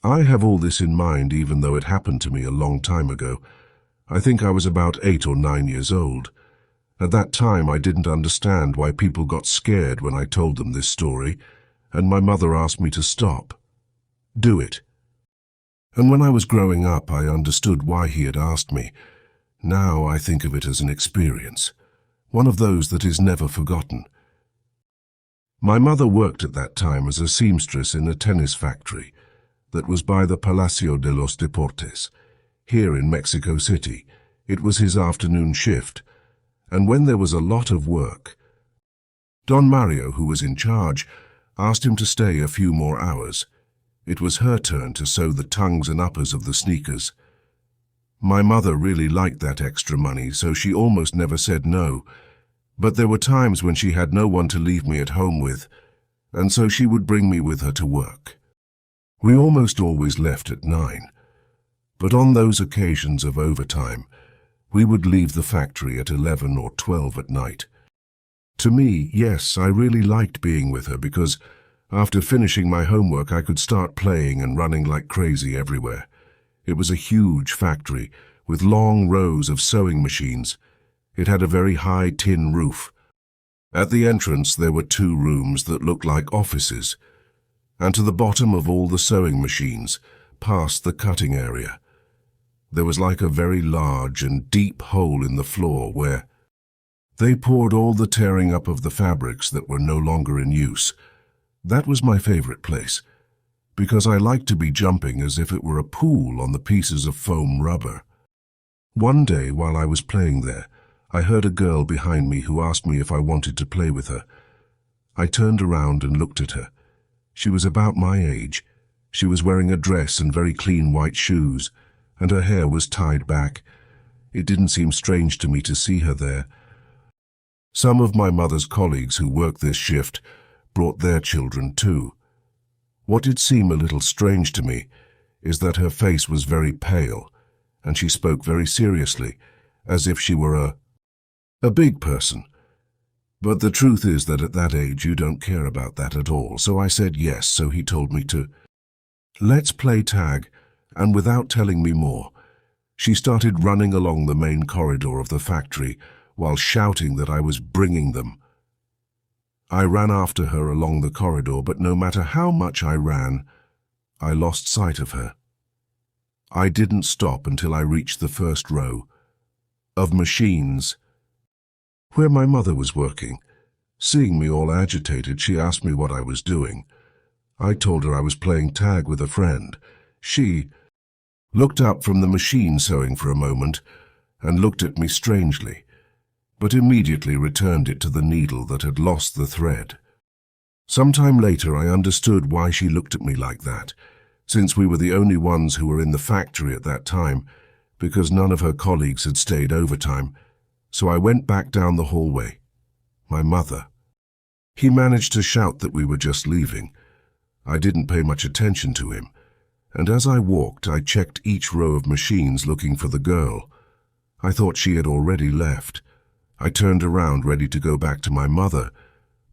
I have all this in mind even though it happened to me a long time ago. I think I was about 8 or 9 years old. At that time I didn't understand why people got scared when I told them this story, and my mother asked me to stop. Do it. And when I was growing up I understood why he had asked me. Now I think of it as an experience, one of those that is never forgotten. My mother worked at that time as a seamstress in a tennis factory that was by the Palacio de los Deportes, here in Mexico City. It was his afternoon shift, and when there was a lot of work, Don Mario, who was in charge, asked him to stay a few more hours. It was her turn to sew the tongues and uppers of the sneakers. My mother really liked that extra money, so she almost never said no, but there were times when she had no one to leave me at home with, and so she would bring me with her to work. We almost always left at 9, but on those occasions of overtime, we would leave the factory at 11 or 12 at night. To me, yes, I really liked being with her because after finishing my homework I could start playing and running like crazy everywhere. It was a huge factory with long rows of sewing machines. It had a very high tin roof. At the entrance there were 2 rooms that looked like offices, and to the bottom of all the sewing machines, past the cutting area, there was like a very large and deep hole in the floor where they poured all the tearing up of the fabrics that were no longer in use. That was my favorite place, because I liked to be jumping as if it were a pool on the pieces of foam rubber. One day while I was playing there, I heard a girl behind me who asked me if I wanted to play with her. I turned around and looked at her. She was about my age. She was wearing a dress and very clean white shoes, and her hair was tied back. It didn't seem strange to me to see her there. Some of my mother's colleagues who worked this shift brought their children too. What did seem a little strange to me is that her face was very pale, and she spoke very seriously, as if she were a big person. But the truth is that at that age you don't care about that at all, so I said yes, so he told me to. Let's play tag, and without telling me more, she started running along the main corridor of the factory while shouting that I was bringing them. I ran after her along the corridor, but no matter how much I ran, I lost sight of her. I didn't stop until I reached the first row of machines where my mother was working. Seeing me all agitated, she asked me what I was doing. I told her I was playing tag with a friend. She looked up from the machine sewing for a moment and looked at me strangely, but immediately returned it to the needle that had lost the thread. Sometime later I understood why she looked at me like that, since we were the only ones who were in the factory at that time, because none of her colleagues had stayed overtime. So I went back down the hallway. My mother. He managed to shout that we were just leaving. I didn't pay much attention to him, and as I walked I checked each row of machines looking for the girl. I thought she had already left. I turned around ready to go back to my mother,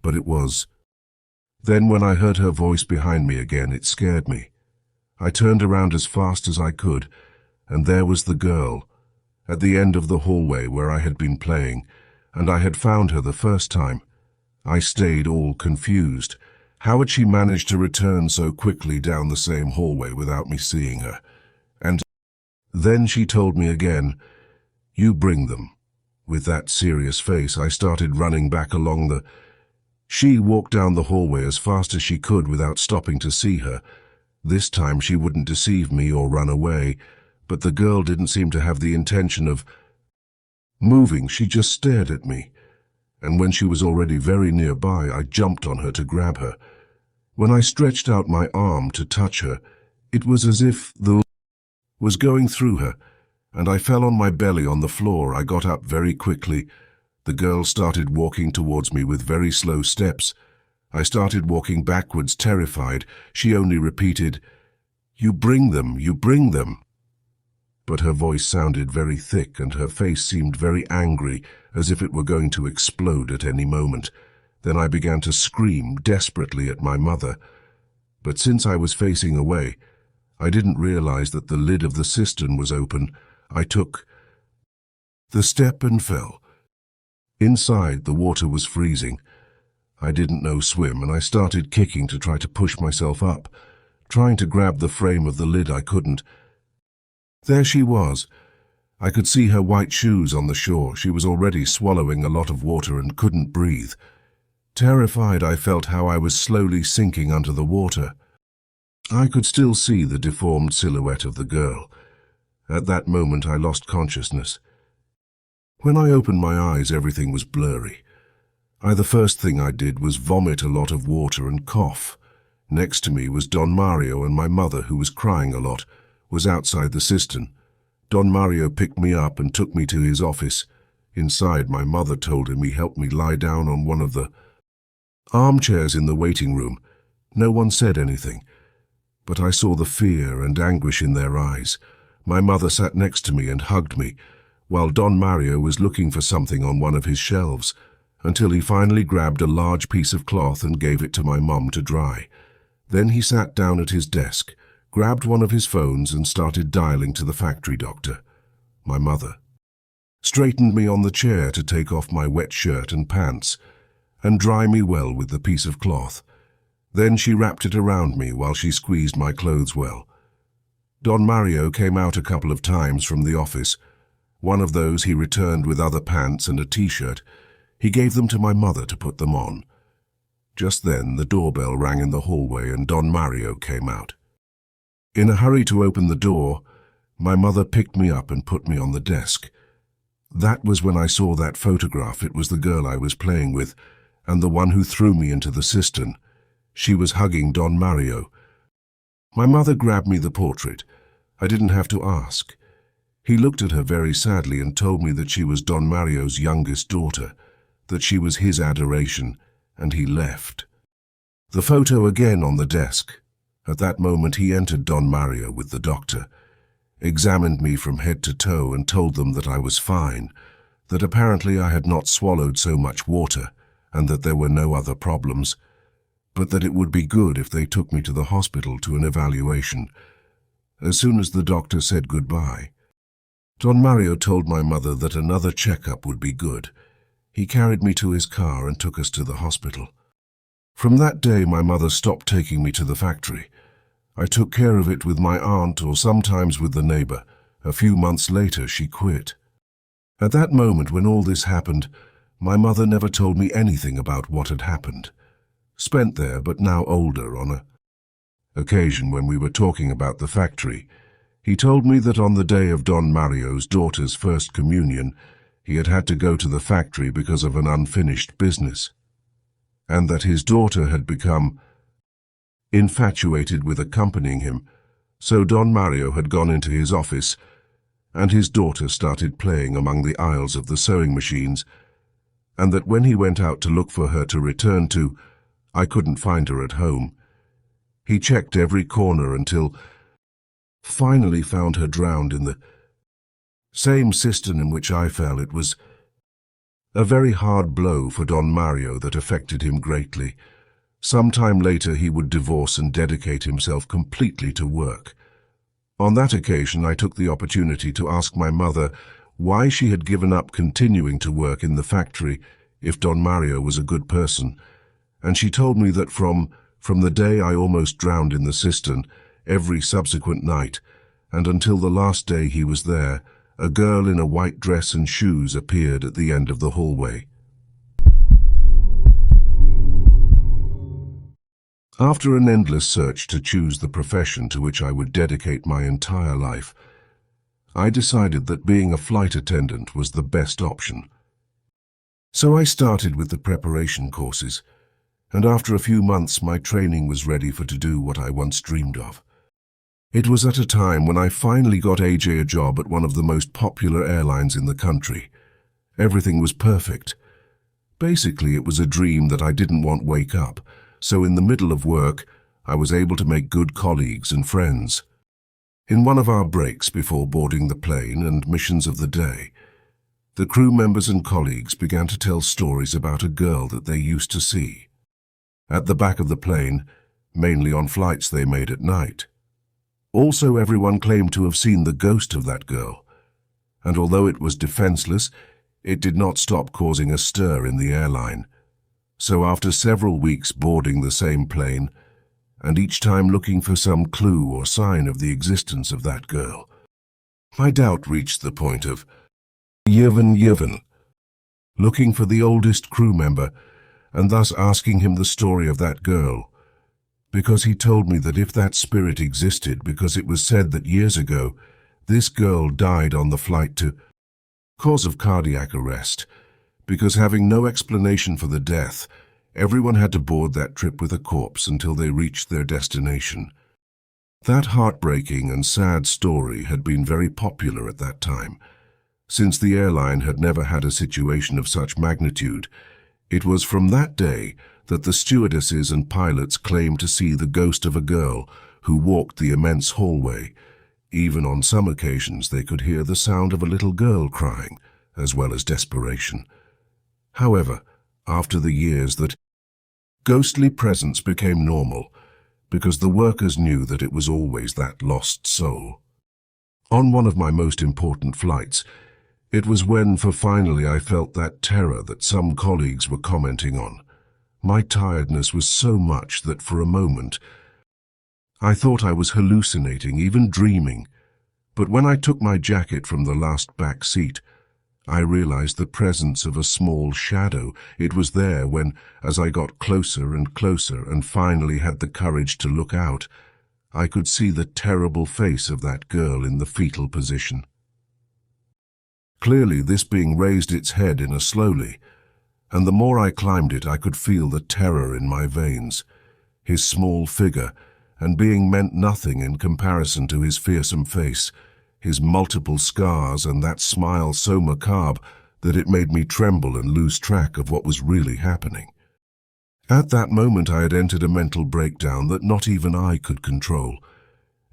but it was. Then when I heard her voice behind me again, it scared me. I turned around as fast as I could, and there was the girl, at the end of the hallway where I had been playing, and I had found her the first time. I stayed all confused. How had she managed to return so quickly down the same hallway without me seeing her? And then she told me again, "You bring them." With that serious face, I started running back along the. She walked down the hallway as fast as she could without stopping to see her. This time she wouldn't deceive me or run away, but the girl didn't seem to have the intention of moving. She just stared at me, and when she was already very nearby, I jumped on her to grab her. When I stretched out my arm to touch her, it was as if the was going through her, and I fell on my belly on the floor. I got up very quickly. The girl started walking towards me with very slow steps. I started walking backwards, terrified. She only repeated, "You bring them, you bring them." But her voice sounded very thick and her face seemed very angry, as if it were going to explode at any moment. Then I began to scream desperately at my mother. But since I was facing away, I didn't realize that the lid of the cistern was open. I took the step and fell. Inside, the water was freezing. I didn't know swim, and I started kicking to try to push myself up. Trying to grab the frame of the lid, I couldn't. There she was. I could see her white shoes on the shore. She was already swallowing a lot of water and couldn't breathe. Terrified, I felt how I was slowly sinking under the water. I could still see the deformed silhouette of the girl. At that moment, I lost consciousness. When I opened my eyes, everything was blurry. The first thing I did was vomit a lot of water and cough. Next to me was Don Mario, and my mother, who was crying a lot, was outside the cistern. Don Mario picked me up and took me to his office. Inside, my mother told him he helped me lie down on one of the armchairs in the waiting room. No one said anything, but I saw the fear and anguish in their eyes. My mother sat next to me and hugged me, while Don Mario was looking for something on one of his shelves, until he finally grabbed a large piece of cloth and gave it to my mum to dry. Then he sat down at his desk, grabbed one of his phones and started dialing to the factory doctor. My mother straightened me on the chair to take off my wet shirt and pants and dry me well with the piece of cloth. Then she wrapped it around me while she squeezed my clothes well. Don Mario came out a couple of times from the office. One of those he returned with other pants and a t-shirt. He gave them to my mother to put them on. Just then, the doorbell rang in the hallway and Don Mario came out. In a hurry to open the door, my mother picked me up and put me on the desk. That was when I saw that photograph. It was the girl I was playing with, and the one who threw me into the cistern. She was hugging Don Mario. My mother grabbed me the portrait. I didn't have to ask. He looked at her very sadly and told me that she was Don Mario's youngest daughter, that she was his adoration, and he left. The photo again on the desk. At that moment he entered Don Mario with the doctor, examined me from head to toe and told them that I was fine, that apparently I had not swallowed so much water and that there were no other problems, but that it would be good if they took me to the hospital to an evaluation. As soon as the doctor said goodbye, Don Mario told my mother that another checkup would be good. He carried me to his car and took us to the hospital. From that day, my mother stopped taking me to the factory. I took care of it with my aunt or sometimes with the neighbor. A few months later, she quit. At that moment, when all this happened, my mother never told me anything about what had happened. Spent there, but now older, on a occasion when we were talking about the factory, he told me that on the day of Don Mario's daughter's first communion, he had to go to the factory because of an unfinished business, and that his daughter had become infatuated with accompanying him, so Don Mario had gone into his office, and his daughter started playing among the aisles of the sewing machines, and that when he went out to look for her to return to, I couldn't find her at home. He checked every corner until finally found her drowned in the same cistern in which I fell. It was a very hard blow for Don Mario that affected him greatly. Some time later he would divorce and dedicate himself completely to work. On that occasion I took the opportunity to ask my mother why she had given up continuing to work in the factory if Don Mario was a good person, and she told me that from the day I almost drowned in the cistern, every subsequent night, and until the last day he was there, a girl in a white dress and shoes appeared at the end of the hallway. After an endless search to choose the profession to which I would dedicate my entire life, I decided that being a flight attendant was the best option. So I started with the preparation courses, and after a few months my training was ready to do what I once dreamed of. It was at a time when I finally got AJ a job at one of the most popular airlines in the country. Everything was perfect. Basically, it was a dream that I didn't want to wake up, so in the middle of work, I was able to make good colleagues and friends. In one of our breaks before boarding the plane and missions of the day, the crew members and colleagues began to tell stories about a girl that they used to see at the back of the plane, mainly on flights they made at night. Also, everyone claimed to have seen the ghost of that girl, and although it was defenseless, it did not stop causing a stir in the airline. So after several weeks boarding the same plane, and each time looking for some clue or sign of the existence of that girl, my doubt reached the point of Yevon, looking for the oldest crew member and thus asking him the story of that girl, because he told me that if that spirit existed, because it was said that years ago this girl died on the flight to cause of cardiac arrest, because having no explanation for the death, everyone had to board that trip with a corpse until they reached their destination. That heartbreaking and sad story had been very popular at that time. Since the airline had never had a situation of such magnitude, it was from that day that the stewardesses and pilots claimed to see the ghost of a girl who walked the immense hallway. Even on some occasions they could hear the sound of a little girl crying, as well as desperation. However, after the years that ghostly presence became normal, because the workers knew that it was always that lost soul. On one of my most important flights, it was when finally I felt that terror that some colleagues were commenting on. My tiredness was so much that for a moment I thought I was hallucinating, even dreaming. But when I took my jacket from the last back seat, I realized the presence of a small shadow. It was there when, as I got closer and closer and finally had the courage to look out, I could see the terrible face of that girl in the fetal position. Clearly, this being raised its head in a slowly, and the more I climbed it, I could feel the terror in my veins. His small figure, and being meant nothing in comparison to his fearsome face, his multiple scars and that smile so macabre that it made me tremble and lose track of what was really happening. At that moment I had entered a mental breakdown that not even I could control.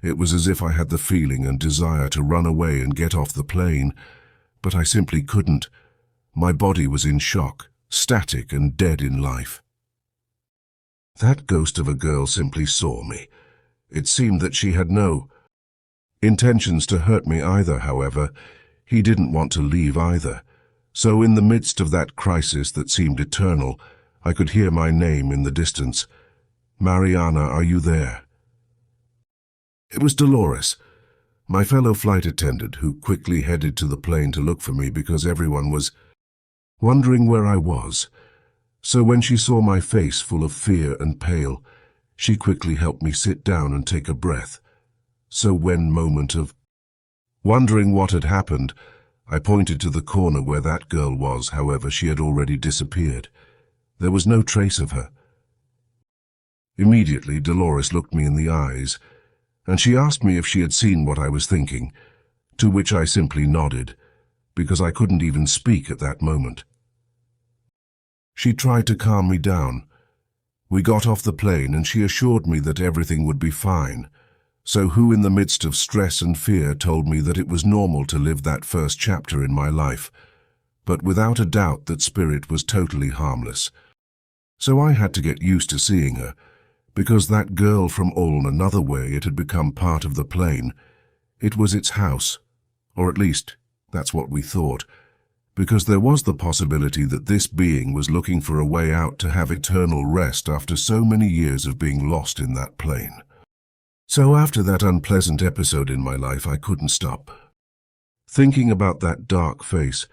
It was as if I had the feeling and desire to run away and get off the plane, but I simply couldn't. My body was in shock, static and dead in life. That ghost of a girl simply saw me. It seemed that she had no intentions to hurt me either. However, he didn't want to leave either. So in the midst of that crisis that seemed eternal, I could hear my name in the distance. "Mariana, are you there?" It was Dolores, my fellow flight attendant, who quickly headed to the plane to look for me because everyone was wondering where I was. So when she saw my face full of fear and pale, she quickly helped me sit down and take a breath. So when moment of wondering what had happened, I pointed to the corner where that girl was. However, she had already disappeared. There was no trace of her. Immediately, Dolores looked me in the eyes, and she asked me if she had seen what I was thinking, to which I simply nodded, because I couldn't even speak at that moment. She tried to calm me down. We got off the plane and she assured me that everything would be fine. So who in the midst of stress and fear told me that it was normal to live that first chapter in my life, but without a doubt that spirit was totally harmless. So I had to get used to seeing her, because that girl from all another way, it had become part of the plane. It was its house, or at least that's what we thought, because there was the possibility that this being was looking for a way out to have eternal rest after so many years of being lost in that plane. So after that unpleasant episode in my life, I couldn't stop thinking about that dark face.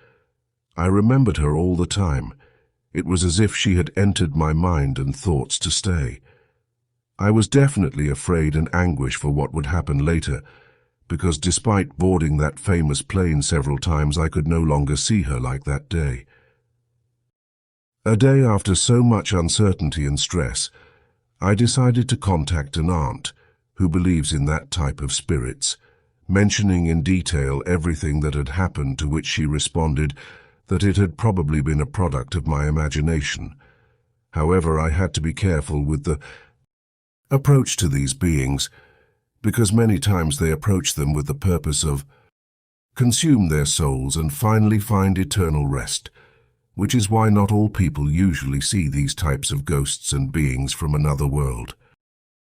I remembered her all the time. It was as if she had entered my mind and thoughts to stay. I was definitely afraid and anguish for what would happen later, because despite boarding that famous plane several times, I could no longer see her like that day. A day after so much uncertainty and stress, I decided to contact an aunt who believes in that type of spirits, mentioning in detail everything that had happened, to which she responded that it had probably been a product of my imagination. However, I had to be careful with the approach to these beings, because many times they approach them with the purpose of consume their souls and finally find eternal rest, which is why not all people usually see these types of ghosts and beings from another world.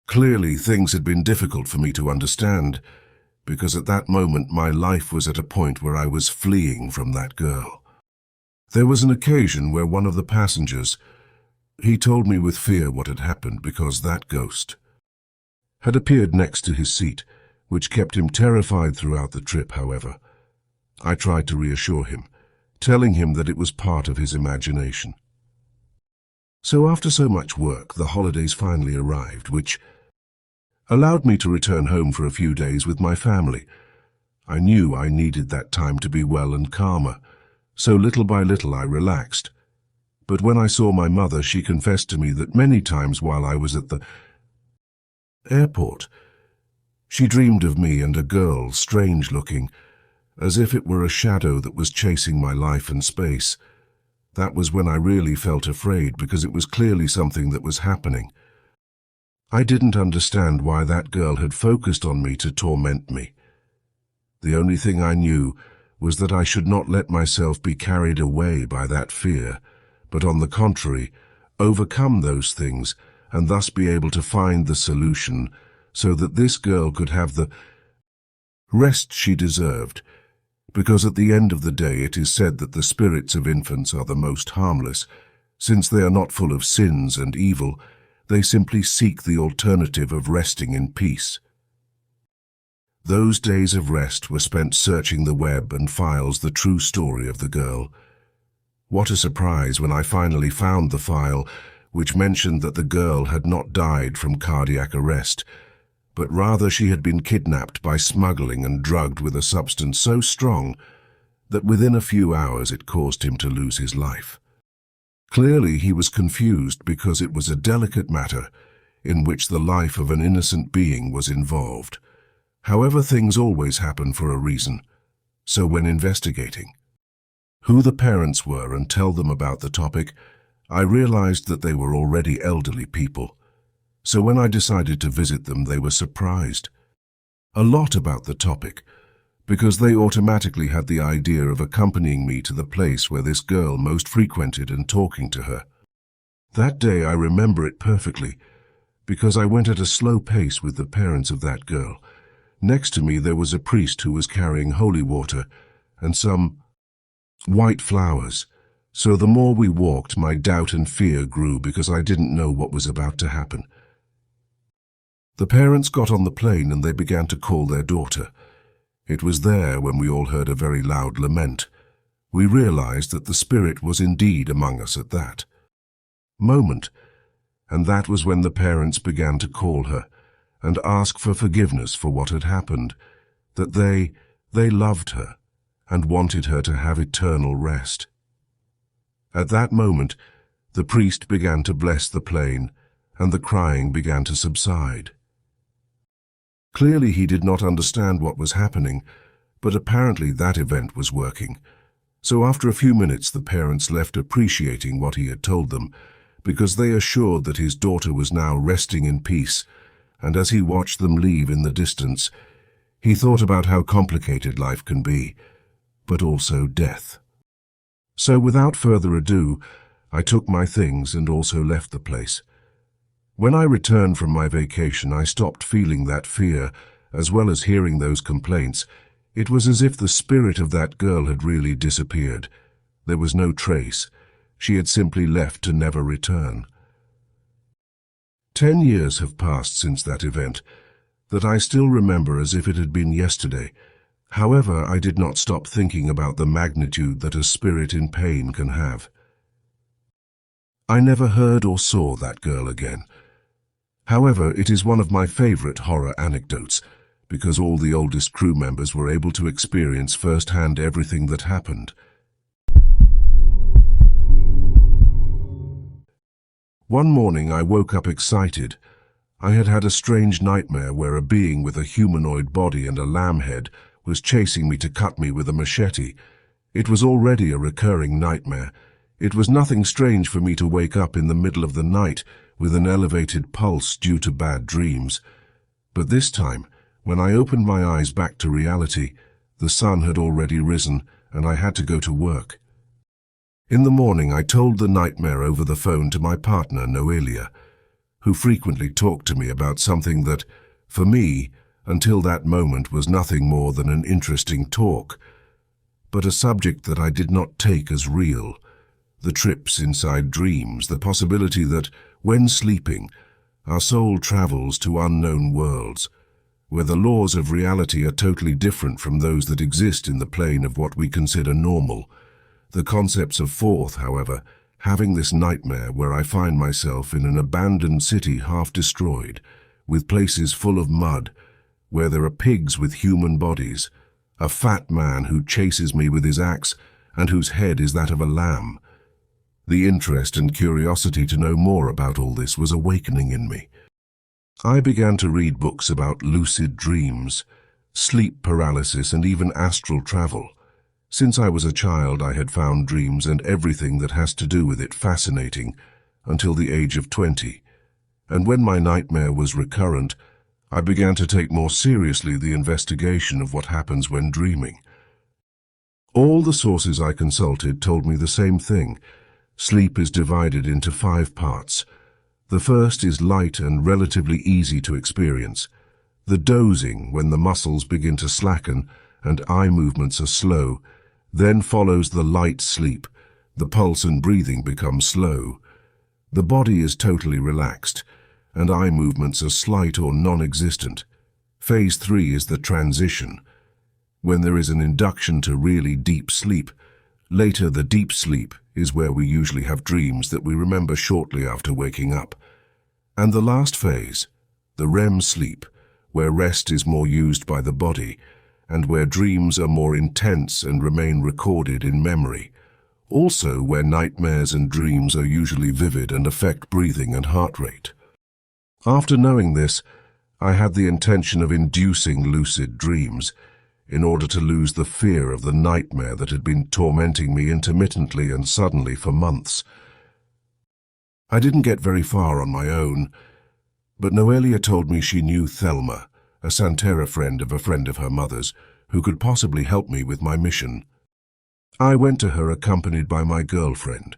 Clearly, things had been difficult for me to understand, because at that moment my life was at a point where I was fleeing from that girl. There was an occasion where one of the passengers, he told me with fear what had happened because that ghost had appeared next to his seat, which kept him terrified throughout the trip, however. I tried to reassure him, telling him that it was part of his imagination. So after so much work, the holidays finally arrived, which allowed me to return home for a few days with my family. I knew I needed that time to be well and calmer, so little by little I relaxed. But when I saw my mother, she confessed to me that many times while I was at the airport, she dreamed of me and a girl, strange-looking, as if it were a shadow that was chasing my life and space. That was when I really felt afraid, because it was clearly something that was happening. I didn't understand why that girl had focused on me to torment me. The only thing I knew was that I should not let myself be carried away by that fear, but on the contrary, overcome those things and thus be able to find the solution so that this girl could have the rest she deserved. Because at the end of the day it is said that the spirits of infants are the most harmless. Since they are not full of sins and evil, they simply seek the alternative of resting in peace. Those days of rest were spent searching the web and files the true story of the girl. What a surprise when I finally found the file, which mentioned that the girl had not died from cardiac arrest, but rather she had been kidnapped by smuggling and drugged with a substance so strong that within a few hours it caused him to lose his life. Clearly he was confused, because it was a delicate matter in which the life of an innocent being was involved. However, things always happen for a reason, so when investigating who the parents were and tell them about the topic, I realized that they were already elderly people. So when I decided to visit them, they were surprised a lot about the topic, because they automatically had the idea of accompanying me to the place where this girl most frequented and talking to her. That day I remember it perfectly, because I went at a slow pace with the parents of that girl. Next to me there was a priest who was carrying holy water and some white flowers. So the more we walked, my doubt and fear grew, because I didn't know what was about to happen. The parents got on the plane and they began to call their daughter. It was there when we all heard a very loud lament. We realized that the spirit was indeed among us at that moment, and that was when the parents began to call her and ask for forgiveness for what had happened, that they loved her and wanted her to have eternal rest. At that moment, the priest began to bless the plane, and the crying began to subside. Clearly he did not understand what was happening, but apparently that event was working. So after a few minutes the parents left, appreciating what he had told them, because they assured that his daughter was now resting in peace, and as he watched them leave in the distance, he thought about how complicated life can be, but also death. So without further ado, I took my things and also left the place. When I returned from my vacation, I stopped feeling that fear, as well as hearing those complaints. It was as if the spirit of that girl had really disappeared. There was no trace. She had simply left to never return. 10 years have passed since that event, that I still remember as if it had been yesterday. However, I did not stop thinking about the magnitude that a spirit in pain can have. I never heard or saw that girl again. However, it is one of my favorite horror anecdotes, because all the oldest crew members were able to experience firsthand everything that happened. One morning I woke up excited. I had had a strange nightmare where a being with a humanoid body and a lamb head was chasing me to cut me with a machete. It was already a recurring nightmare. It was nothing strange for me to wake up in the middle of the night with an elevated pulse due to bad dreams. But this time, when I opened my eyes back to reality, the sun had already risen and I had to go to work. In the morning I told the nightmare over the phone to my partner, Noelia, who frequently talked to me about something that, for me, until that moment was nothing more than an interesting talk, but a subject that I did not take as real. The trips inside dreams, the possibility that, when sleeping, our soul travels to unknown worlds, where the laws of reality are totally different from those that exist in the plane of what we consider normal. The concepts of fourth, however, having this nightmare where I find myself in an abandoned city half destroyed, with places full of mud, where there are pigs with human bodies, a fat man who chases me with his axe and whose head is that of a lamb. The interest and curiosity to know more about all this was awakening in me. I began to read books about lucid dreams, sleep paralysis, and even astral travel. Since I was a child, I had found dreams and everything that has to do with it fascinating until the age of 20. And when my nightmare was recurrent, I began to take more seriously the investigation of what happens when dreaming. All the sources I consulted told me the same thing. Sleep is divided into 5 parts. The first is light and relatively easy to experience. The dozing, when the muscles begin to slacken and eye movements are slow. Then follows the light sleep. The pulse and breathing become slow. The body is totally relaxed, and eye movements are slight or non-existent. Phase 3 is the transition, when there is an induction to really deep sleep. Later, the deep sleep is where we usually have dreams that we remember shortly after waking up. And the last phase, the REM sleep, where rest is more used by the body, and where dreams are more intense and remain recorded in memory. Also where nightmares and dreams are usually vivid and affect breathing and heart rate. After knowing this, I had the intention of inducing lucid dreams, in order to lose the fear of the nightmare that had been tormenting me intermittently and suddenly for months. I didn't get very far on my own, but Noelia told me she knew Thelma, a Santerra friend of her mother's, who could possibly help me with my mission. I went to her accompanied by my girlfriend,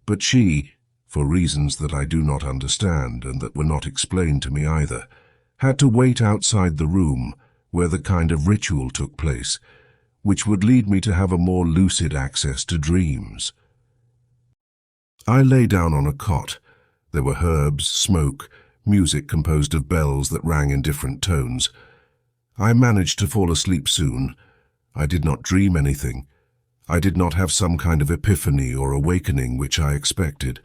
but she, for reasons that I do not understand and that were not explained to me either, had to wait outside the room where the kind of ritual took place, which would lead me to have a more lucid access to dreams. I lay down on a cot. There were herbs, smoke, music composed of bells that rang in different tones. I managed to fall asleep soon. I did not dream anything. I did not have some kind of epiphany or awakening which I expected.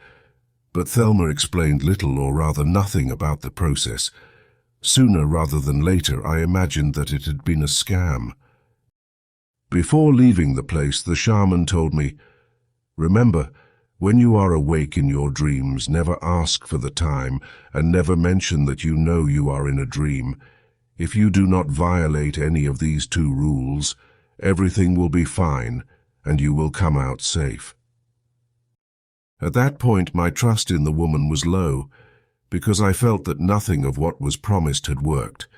But Thelma explained little or rather nothing about the process. Sooner rather than later, I imagined that it had been a scam. Before leaving the place, the shaman told me, "Remember, when you are awake in your dreams, never ask for the time and never mention that you know you are in a dream. If you do not violate any of these 2 rules, everything will be fine and you will come out safe." At that point, my trust in the woman was low, because I felt that nothing of what was promised had worked,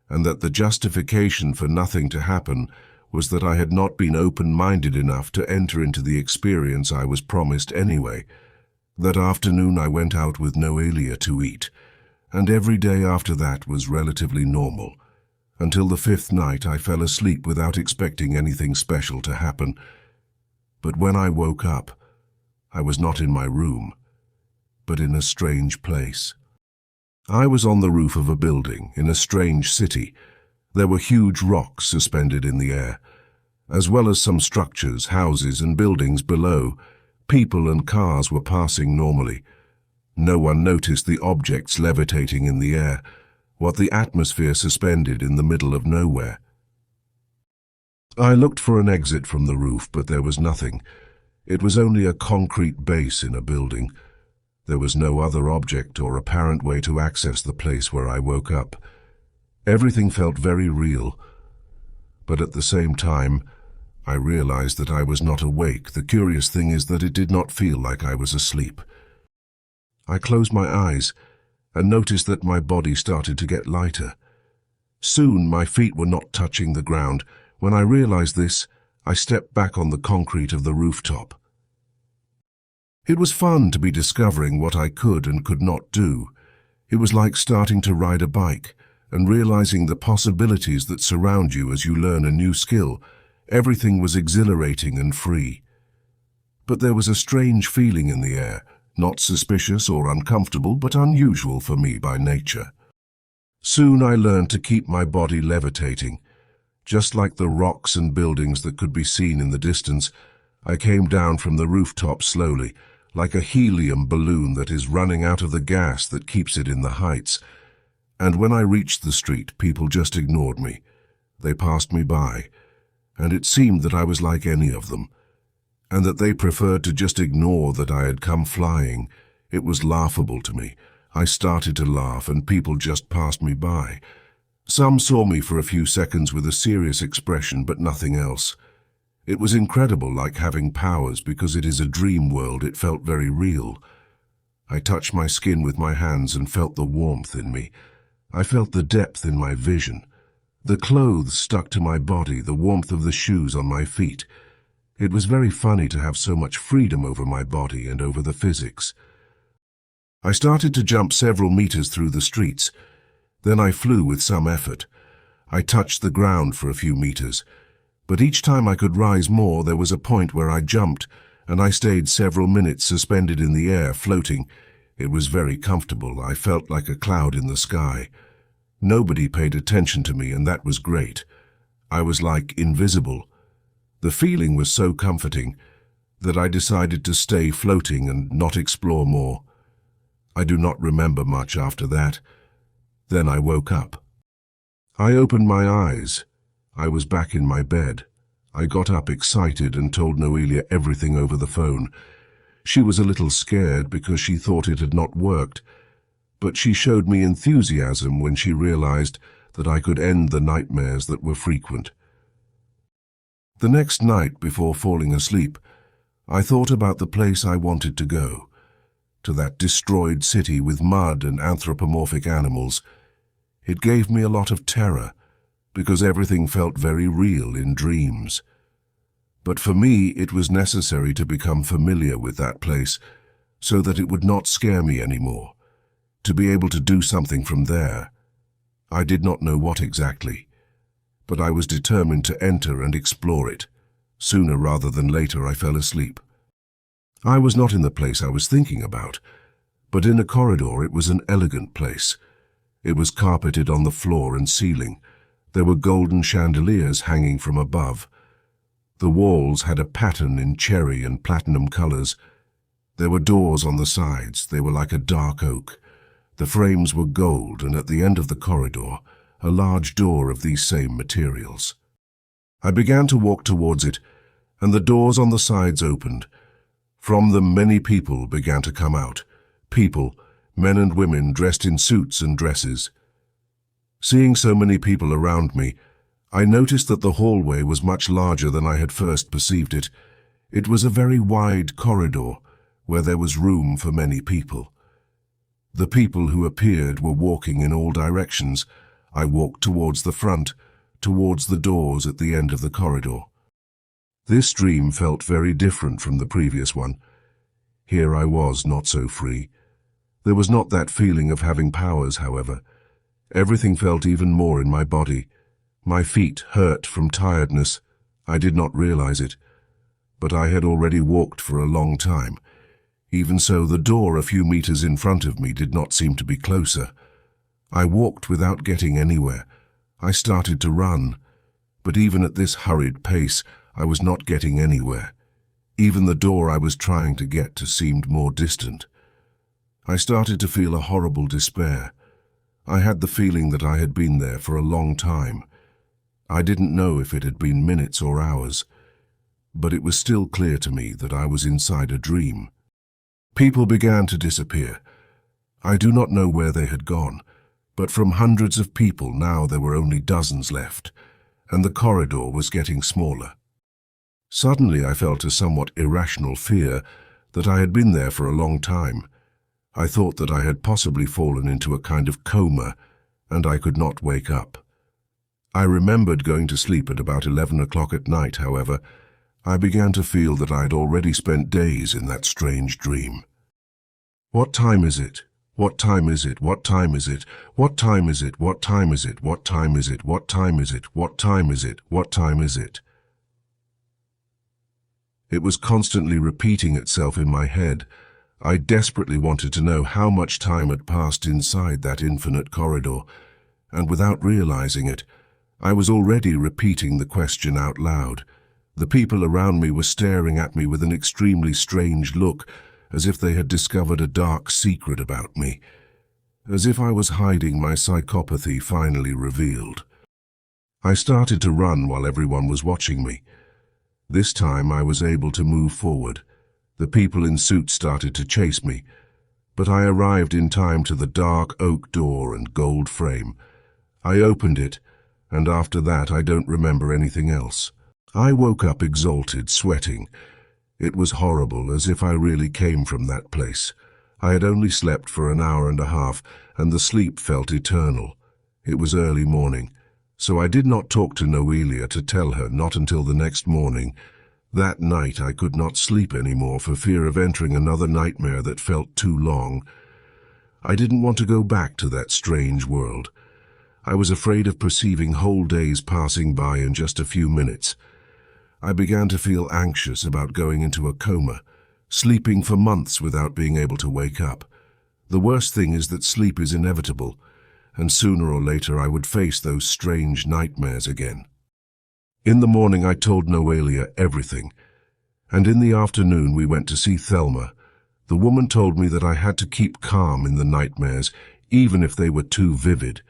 and that the justification for nothing to happen was that I had not been open-minded enough to enter into the experience I was promised anyway. That afternoon I went out with Noelia to eat, and every day after that was relatively normal. Until the 5th night I fell asleep without expecting anything special to happen. But when I woke up, I was not in my room, but in a strange place. I was on the roof of a building in a strange city. There were huge rocks suspended in the air, as well as some structures, houses and buildings below. People and cars were passing normally. No one noticed the objects levitating in the air, what the atmosphere suspended in the middle of nowhere. I looked for an exit from the roof, but there was nothing. It was only a concrete base in a building. There was no other object or apparent way to access the place where I woke up. Everything felt very real, but at the same time, I realized that I was not awake. The curious thing is that it did not feel like I was asleep. I closed my eyes and noticed that my body started to get lighter. Soon my feet were not touching the ground. When I realized this, I stepped back on the concrete of the rooftop. It was fun to be discovering what I could and could not do. It was like starting to ride a bike and realizing the possibilities that surround you as you learn a new skill. Everything was exhilarating and free. But there was a strange feeling in the air, not suspicious or uncomfortable, but unusual for me by nature. Soon I learned to keep my body levitating. Just like the rocks and buildings that could be seen in the distance, I came down from the rooftop slowly, like a helium balloon that is running out of the gas that keeps it in the heights. And when I reached the street, people just ignored me. They passed me by, and it seemed that I was like any of them, and that they preferred to just ignore that I had come flying. It was laughable to me. I started to laugh, and people just passed me by. Some saw me for a few seconds with a serious expression, but nothing else. It was incredible, like having powers, because it is a dream world. It felt very real. I touched my skin with my hands and felt the warmth in me. I felt the depth in my vision. The clothes stuck to my body, the warmth of the shoes on my feet. It was very funny to have so much freedom over my body and over the physics. I started to jump several meters through the streets. Then I flew with some effort. I touched the ground for a few meters, but each time I could rise more, there was a point where I jumped, and I stayed several minutes suspended in the air, floating. It was very comfortable. I felt like a cloud in the sky. Nobody paid attention to me, and that was great. I was like invisible. The feeling was so comforting that I decided to stay floating and not explore more. I do not remember much after that. Then I woke up. I opened my eyes. I was back in my bed. I got up excited and told Noelia everything over the phone. She was a little scared because she thought it had not worked, but she showed me enthusiasm when she realized that I could end the nightmares that were frequent. The next night, before falling asleep, I thought about the place I wanted to go, to that destroyed city with mud and anthropomorphic animals. It gave me a lot of terror, because everything felt very real in dreams. But for me, it was necessary to become familiar with that place, so that it would not scare me anymore, to be able to do something from there. I did not know what exactly, but I was determined to enter and explore it. Sooner rather than later, I fell asleep. I was not in the place I was thinking about, but in a corridor. It was an elegant place. It was carpeted on the floor and ceiling. There were golden chandeliers hanging from above. The walls had a pattern in cherry and platinum colors. There were doors on the sides. They were like a dark oak. The frames were gold, and at the end of the corridor, a large door of these same materials. I began to walk towards it, and the doors on the sides opened. From them many people began to come out. People, men and women dressed in suits and dresses. Seeing so many people around me, I noticed that the hallway was much larger than I had first perceived it. It was a very wide corridor where there was room for many people. The people who appeared were walking in all directions. I walked towards the front, towards the doors at the end of the corridor. This dream felt very different from the previous one. Here I was, not so free. There was not that feeling of having powers, however. Everything felt even more in my body. My feet hurt from tiredness. I did not realize it, but I had already walked for a long time. Even so, the door a few meters in front of me did not seem to be closer. I walked without getting anywhere. I started to run, but even at this hurried pace, I was not getting anywhere. Even the door I was trying to get to seemed more distant. I started to feel a horrible despair. I had the feeling that I had been there for a long time. I didn't know if it had been minutes or hours, but it was still clear to me that I was inside a dream. People began to disappear. I do not know where they had gone, but from hundreds of people now there were only dozens left, and the corridor was getting smaller. Suddenly I felt a somewhat irrational fear that I had been there for a long time. I thought that I had possibly fallen into a kind of coma, and I could not wake up. I remembered going to sleep at about 11 o'clock at night, however. I began to feel that I had already spent days in that strange dream. "What time is it? What time is it? What time is it? What time is it? What time is it? What time is it? What time is it? What time is it? What time is it? It was constantly repeating itself in my head. I desperately wanted to know how much time had passed inside that infinite corridor, and without realizing it, I was already repeating the question out loud. The people around me were staring at me with an extremely strange look, as if they had discovered a dark secret about me, as if I was hiding my psychopathy finally revealed. I started to run while everyone was watching me. This time I was able to move forward. The people in suits started to chase me, but I arrived in time to the dark oak door and gold frame. I opened it, and after that I don't remember anything else. I woke up exalted, sweating. It was horrible, as if I really came from that place. I had only slept for an hour and a half, and the sleep felt eternal. It was early morning, so I did not talk to Noelia to tell her not until the next morning. That night I could not sleep anymore for fear of entering another nightmare that felt too long. I didn't want to go back to that strange world. I was afraid of perceiving whole days passing by in just a few minutes. I began to feel anxious about going into a coma, sleeping for months without being able to wake up. The worst thing is that sleep is inevitable, and sooner or later I would face those strange nightmares again. In the morning I told Noelia everything, and in the afternoon we went to see Thelma. The woman told me that I had to keep calm in the nightmares, even if they were too vivid,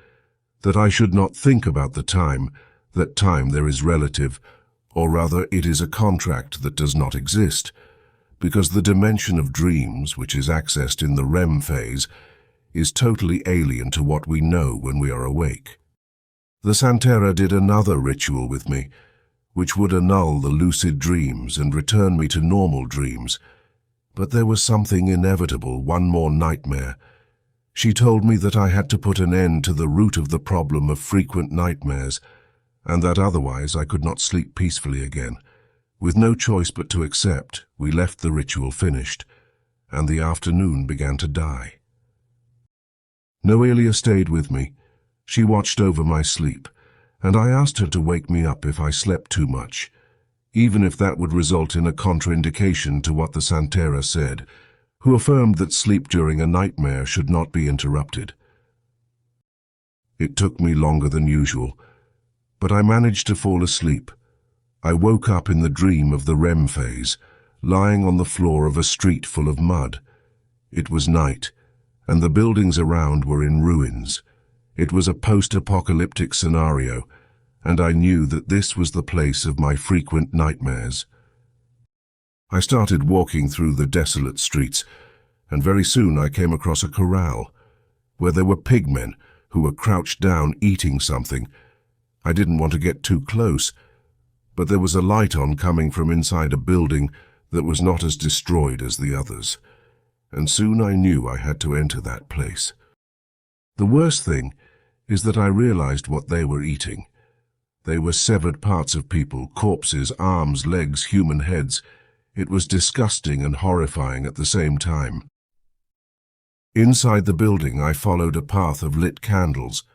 that I should not think about the time, that time there is relative, or rather it is a contract that does not exist, because the dimension of dreams, which is accessed in the REM phase, is totally alien to what we know when we are awake. The Santera did another ritual with me, which would annul the lucid dreams and return me to normal dreams. But there was something inevitable, one more nightmare. She told me that I had to put an end to the root of the problem of frequent nightmares, and that otherwise I could not sleep peacefully again. With no choice but to accept, we left the ritual finished, and the afternoon began to die. Noelia stayed with me. She watched over my sleep, and I asked her to wake me up if I slept too much, even if that would result in a contraindication to what the Santera said, who affirmed that sleep during a nightmare should not be interrupted. It took me longer than usual, but I managed to fall asleep. I woke up in the dream of the REM phase, lying on the floor of a street full of mud. It was night, and the buildings around were in ruins. It was a post-apocalyptic scenario, and I knew that this was the place of my frequent nightmares. I started walking through the desolate streets, and very soon I came across a corral, where there were pigmen who were crouched down eating something. I didn't want to get too close, but there was a light on coming from inside a building that was not as destroyed as the others, and soon I knew I had to enter that place. The worst thing is that I realized what they were eating. They were severed parts of people, corpses, arms, legs, human heads. It was disgusting and horrifying at the same time. Inside the building, I followed a path of lit candles.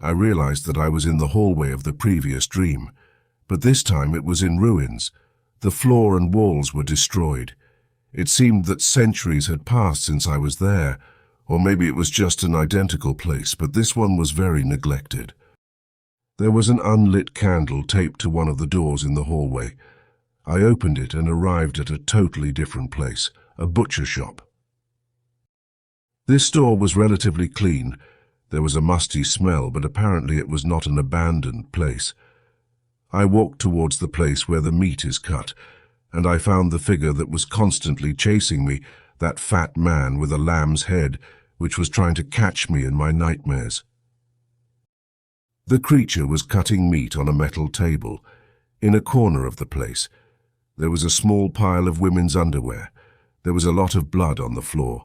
I realized that I was in the hallway of the previous dream, but this time it was in ruins. The floor and walls were destroyed. It seemed that centuries had passed since I was there, or maybe it was just an identical place, but this one was very neglected. There was an unlit candle taped to one of the doors in the hallway. I opened it and arrived at a totally different place, a butcher shop. This store was relatively clean. There was a musty smell, but apparently it was not an abandoned place. I walked towards the place where the meat is cut, and I found the figure that was constantly chasing me, that fat man with a lamb's head, which was trying to catch me in my nightmares. The creature was cutting meat on a metal table. In a corner of the place, there was a small pile of women's underwear. There was a lot of blood on the floor,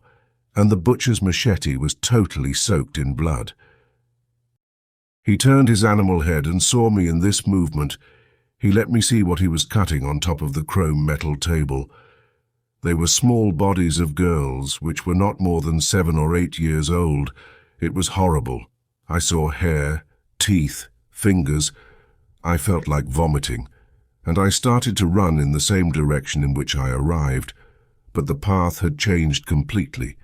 and the butcher's machete was totally soaked in blood. He turned his animal head and saw me in this movement. He let me see what he was cutting on top of the chrome metal table. They were small bodies of girls, which were not more than 7 or 8 years old. It was horrible. I saw hair, teeth, fingers. I felt like vomiting, and I started to run in the same direction in which I arrived, but the path had changed completely.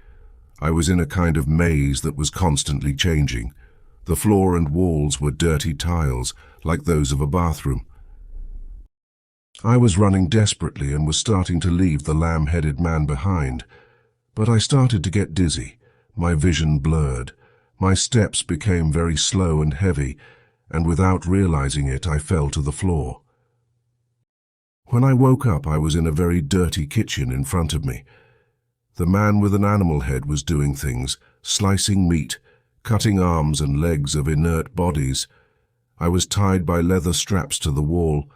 I was in a kind of maze that was constantly changing. The floor and walls were dirty tiles, like those of a bathroom. I was running desperately and was starting to leave the lamb-headed man behind, but I started to get dizzy. My vision blurred. My steps became very slow and heavy, and without realizing it, I fell to the floor. When I woke up, I was in a very dirty kitchen in front of me. The man with an animal head was doing things, slicing meat, cutting arms and legs of inert bodies. I was tied by leather straps to the wall.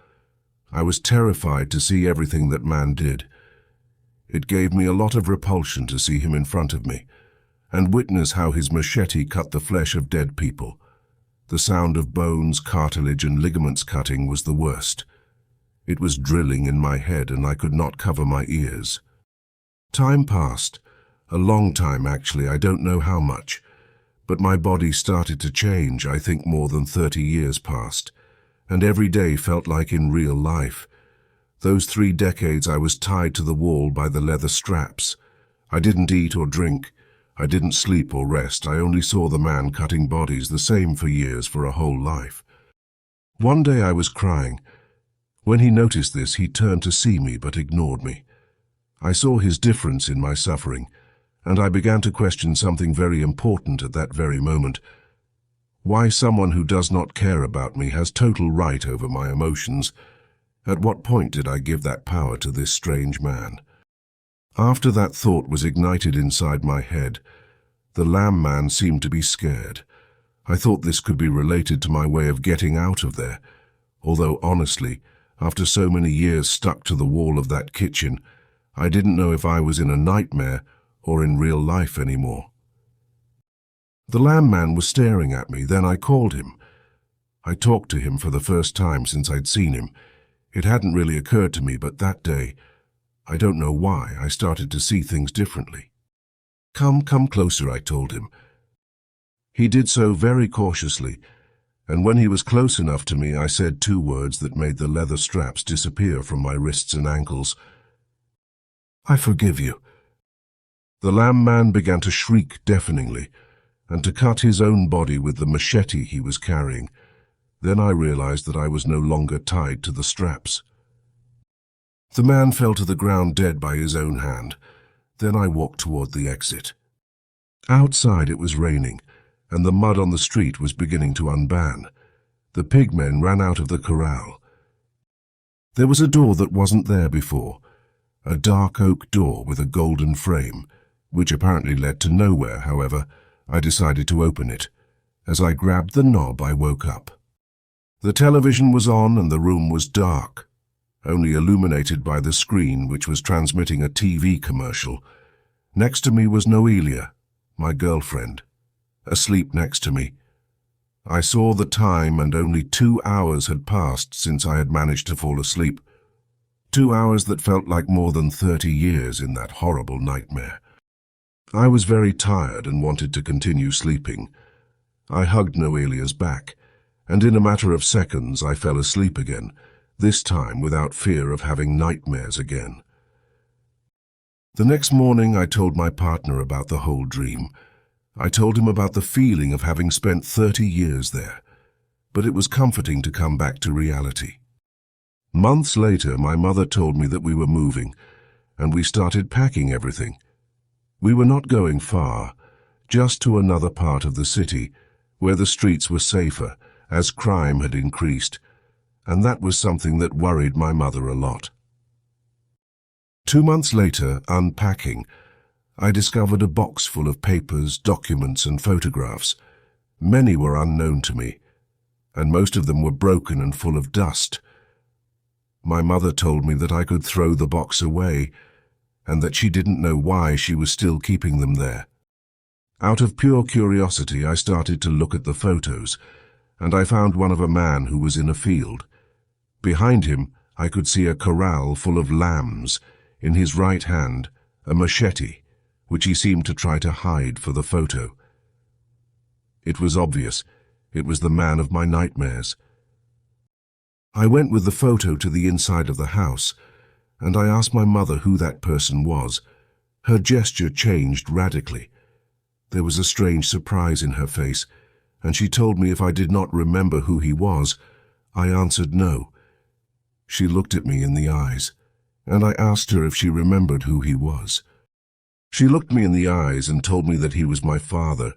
I was terrified to see everything that man did. It gave me a lot of repulsion to see him in front of me, and witness how his machete cut the flesh of dead people. The sound of bones, cartilage, and ligaments cutting was the worst. It was drilling in my head, and I could not cover my ears. Time passed. A long time, actually, I don't know how much. But my body started to change. I think more than 30 years passed, and every day felt like in real life. Those 3 decades I was tied to the wall by the leather straps. I didn't eat or drink. I didn't sleep or rest. I only saw the man cutting bodies, the same for years, for a whole life. One day I was crying. When he noticed this, he turned to see me but ignored me. I saw his difference in my suffering, and I began to question something very important at that very moment. Why someone who does not care about me has total right over my emotions. At what point did I give that power to this strange man? After that thought was ignited inside my head, the lamb man seemed to be scared. I thought this could be related to my way of getting out of there, although honestly, after so many years stuck to the wall of that kitchen, I didn't know if I was in a nightmare or in real life anymore. The lamb man was staring at me. Then I called him. I talked to him for the first time since I'd seen him. It hadn't really occurred to me, but that day, I don't know why, I started to see things differently. Come closer, I told him. He did so very cautiously, and when he was close enough to me, I said 2 words that made the leather straps disappear from my wrists and ankles. I forgive you. The lamb man began to shriek deafeningly, and to cut his own body with the machete he was carrying. Then I realized that I was no longer tied to the straps. The man fell to the ground dead by his own hand. Then I walked toward the exit. Outside it was raining, and the mud on the street was beginning to unban. The pigmen ran out of the corral. There was a door that wasn't there before, a dark oak door with a golden frame, which apparently led to nowhere. However, I decided to open it. As I grabbed the knob, I woke up. The television was on and the room was dark, only illuminated by the screen which was transmitting a TV commercial. Next to me was Noelia, my girlfriend, asleep next to me. I saw the time, and only 2 hours had passed since I had managed to fall asleep. 2 hours that felt like more than 30 years in that horrible nightmare. I was very tired and wanted to continue sleeping. I hugged Noelia's back, and in a matter of seconds I fell asleep again, this time without fear of having nightmares again. The next morning I told my partner about the whole dream. I told him about the feeling of having spent 30 years there, but it was comforting to come back to reality. Months later, my mother told me that we were moving, and we started packing everything. We were not going far, just to another part of the city, where the streets were safer, as crime had increased, and that was something that worried my mother a lot. 2 months later, unpacking, I discovered a box full of papers, documents, and photographs. Many were unknown to me, and most of them were broken and full of dust. My mother told me that I could throw the box away, and that she didn't know why she was still keeping them there. Out of pure curiosity, I started to look at the photos, and I found one of a man who was in a field. Behind him, I could see a corral full of lambs, In his right hand, a machete, which he seemed to try to hide for the photo. It was obvious. It was the man of my nightmares. I went with the photo to the inside of the house, and I asked my mother who that person was. Her gesture changed radically. There was a strange surprise in her face, and she told me if I did not remember who he was. I answered no. She looked at me in the eyes, and I asked her if she remembered who he was. She looked me in the eyes and told me that he was my father,